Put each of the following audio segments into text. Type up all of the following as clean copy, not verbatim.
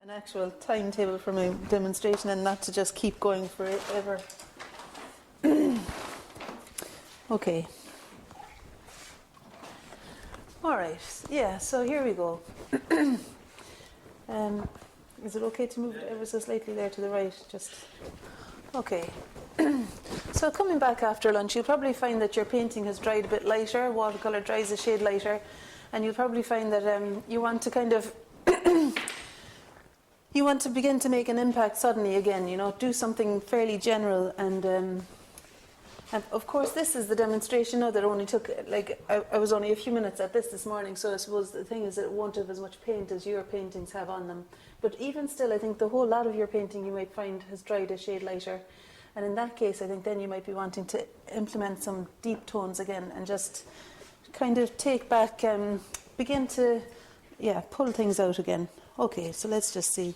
an actual timetable for my demonstration and not to just keep going forever. Okay. All right. Yeah, so here we go. Is it okay to move it ever so slightly there to the right? Just okay. So coming back after lunch, you'll probably find that your painting has dried a bit lighter. Watercolour dries a shade lighter, and you'll probably find that you want to kind of you want to begin to make an impact suddenly again. You know, do something fairly general, and of course this is the demonstration now that only took I was only a few minutes at this morning. So I suppose the thing is that it won't have as much paint as your paintings have on them. But even still, I think the whole lot of your painting you might find has dried a shade lighter. And in that case, I think then you might be wanting to implement some deep tones again and just kind of take back, begin to, pull things out again. Okay, so let's just see.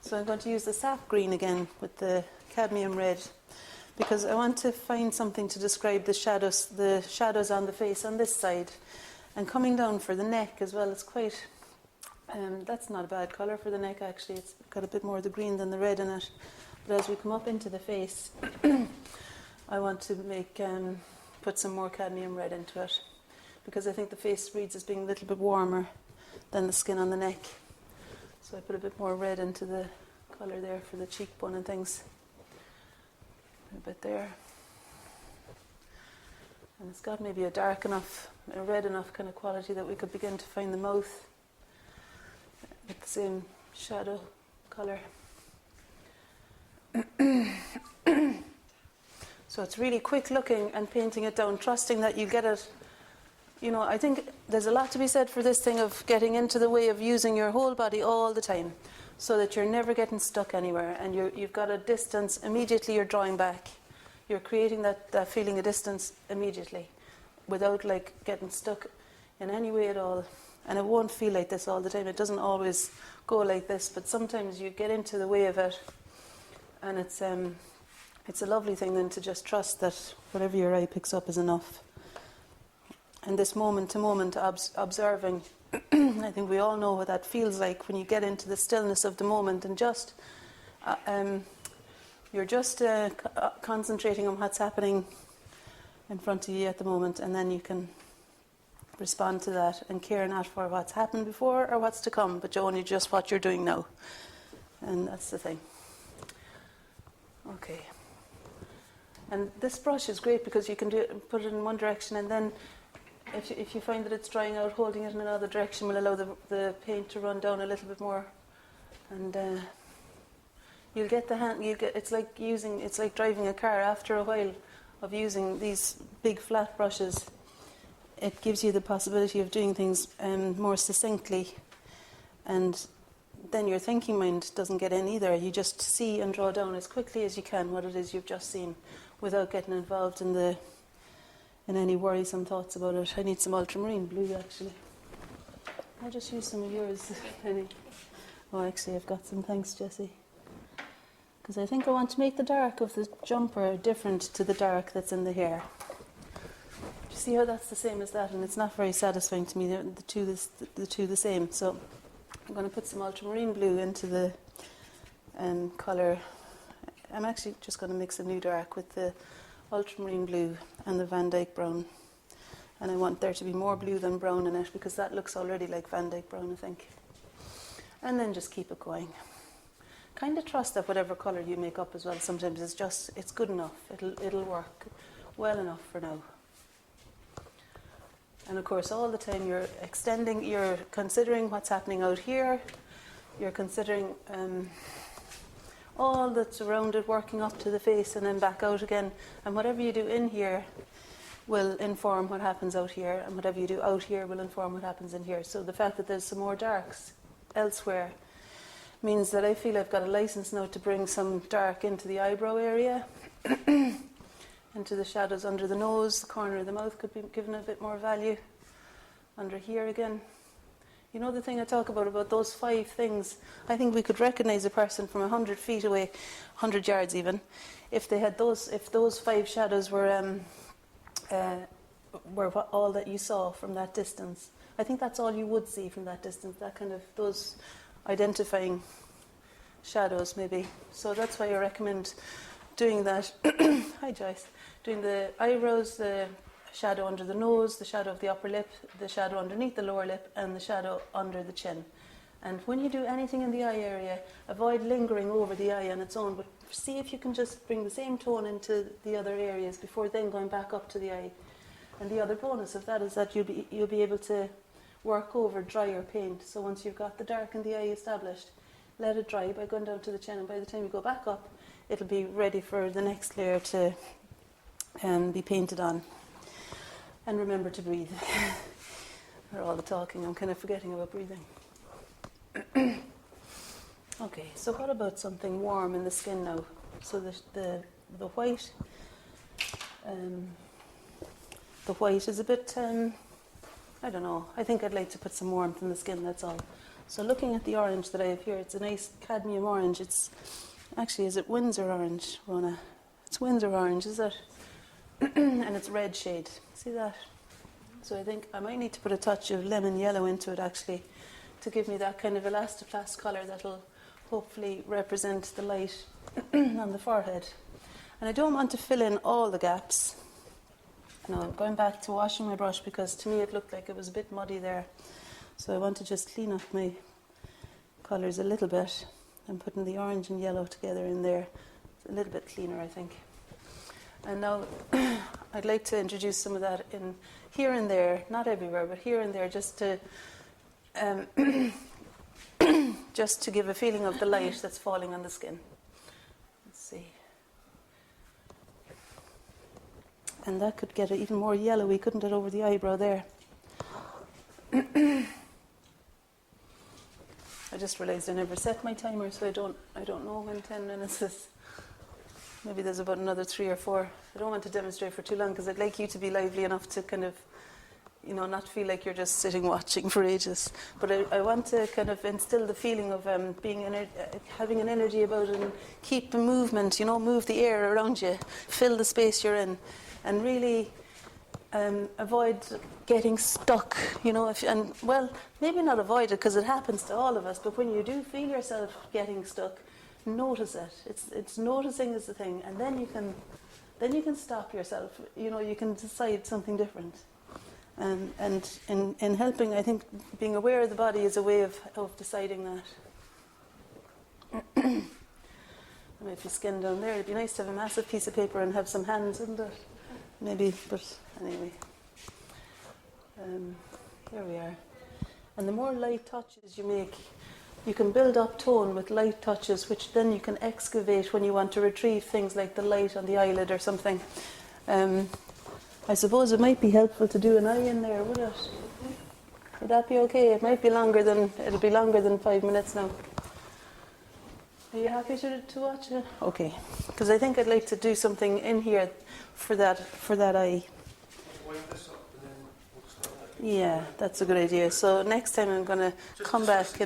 So I'm going to use the sap green again with the cadmium red because I want to find something to describe the shadows on the face on this side. And coming down for the neck as well, it's quite, that's not a bad colour for the neck actually. It's got a bit more of the green than the red in it. But as we come up into the face, I want to put some more cadmium red into it because I think the face reads as being a little bit warmer than the skin on the neck. So I put a bit more red into the colour there for the cheekbone and things. A bit there. And it's got maybe a dark enough, a red enough kind of quality that we could begin to find the mouth with the same shadow colour. So it's really quick looking and painting it down, trusting that you get it. You know, I think there's a lot to be said for this thing of getting into the way of using your whole body all the time so that you're never getting stuck anywhere and you've got a distance. Immediately you're drawing back. You're creating that feeling of distance immediately without like getting stuck in any way at all. And it won't feel like this all the time. It doesn't always go like this, but sometimes you get into the way of it. And it's a lovely thing then to just trust that whatever your eye picks up is enough. And this moment-to-moment observing, I think we all know what that feels like when you get into the stillness of the moment and just you're just concentrating on what's happening in front of you at the moment, and then you can respond to that and care not for what's happened before or what's to come, but only just what you're doing now. And that's the thing. Okay. And this brush is great because you can put it in one direction, and then if you find that it's drying out, holding it in another direction will allow the paint to run down a little bit more. And you'll get the hand. It's like driving a car. After a while of using these big flat brushes, it gives you the possibility of doing things more succinctly, and then your thinking mind doesn't get in either. You just see and draw down as quickly as you can what it is you've just seen without getting involved in any worrisome thoughts about it. I need some ultramarine blue actually. I'll just use some of yours, Penny. Oh, actually I've got some, thanks Jessie. Because I think I want to make the dark of the jumper different to the dark that's in the hair. Do you see how that's the same as that? And it's not very satisfying to me, the two the same. So I'm going to put some ultramarine blue into the colour. I'm actually just going to mix a new dark with the ultramarine blue and the Van Dyke brown. And I want there to be more blue than brown in it because that looks already like Van Dyke brown, I think. And then just keep it going. Kind of trust that whatever colour you make up as well, sometimes it's good enough. It'll work well enough for now. And of course, all the time you're considering what's happening out here. You're considering all that's around it, working up to the face and then back out again. And whatever you do in here will inform what happens out here, and whatever you do out here will inform what happens in here. So the fact that there's some more darks elsewhere means that I feel I've got a license now to bring some dark into the eyebrow area. Into the shadows under the nose, the corner of the mouth could be given a bit more value. Under here again. You know the thing I talk about those 5 things? I think we could recognise a person from 100 feet away, 100 yards even, if those 5 shadows were all that you saw from that distance. I think that's all you would see from that distance, that kind of those identifying shadows maybe. So that's why I recommend doing that. Hi Joyce. Doing the eyebrows, the shadow under the nose, the shadow of the upper lip, the shadow underneath the lower lip, and the shadow under the chin. And when you do anything in the eye area, avoid lingering over the eye on its own, but see if you can just bring the same tone into the other areas before then going back up to the eye. And the other bonus of that is that you'll be able to work over drier paint. So once you've got the dark in the eye established, let it dry by going down to the chin, and by the time you go back up, it'll be ready for the next layer to be painted on. And remember to breathe. For all the talking, I'm kind of forgetting about breathing. Okay, so what about something warm in the skin now? So the white, the white is a bit, I don't know. I think I'd like to put some warmth in the skin. That's all. So looking at the orange that I have here, it's a nice cadmium orange. It's actually, is it Windsor orange, Rona? It's Windsor orange, is it? And it's red shade. See that? So I think I might need to put a touch of lemon yellow into it actually, to give me that kind of elastoplast colour that'll hopefully represent the light on the forehead. And I don't want to fill in all the gaps. No, I'm going back to washing my brush because to me it looked like it was a bit muddy there. So I want to just clean up my colours a little bit. I'm putting the orange and yellow together in there. It's a little bit cleaner, I think. And now I'd like to introduce some of that in here and there, not everywhere, but here and there, just to just to give a feeling of the light that's falling on the skin. Let's see. And that could get it even more yellowy, couldn't it, over the eyebrow there? I just realised I never set my timer, so I don't know when 10 minutes is. Maybe there's about another 3 or 4. I don't want to demonstrate for too long because I'd like you to be lively enough to kind of, you know, not feel like you're just sitting watching for ages. But I want to kind of instill the feeling of having an energy about it and keep the movement, you know, move the air around you, fill the space you're in, and really avoid getting stuck, you know. Well, maybe not avoid it because it happens to all of us, but when you do feel yourself getting stuck, notice it. It's noticing is the thing, and then you can stop yourself. You know, you can decide something different. And in helping, I think being aware of the body is a way of deciding that. And if you skin down there, it'd be nice to have a massive piece of paper and have some hands, wouldn't it? Maybe, but anyway. Here we are. And the more light touches you make, you can build up tone with light touches, which then you can excavate when you want to retrieve things like the light on the eyelid or something. I suppose it might be helpful to do an eye in there, would it? Would that be okay? It might be longer than, it'll be longer than 5 minutes now. Are you happy to watch it? Okay, because I think I'd like to do something in here for that eye. Yeah, that's a good idea. So next time I'm going to come back and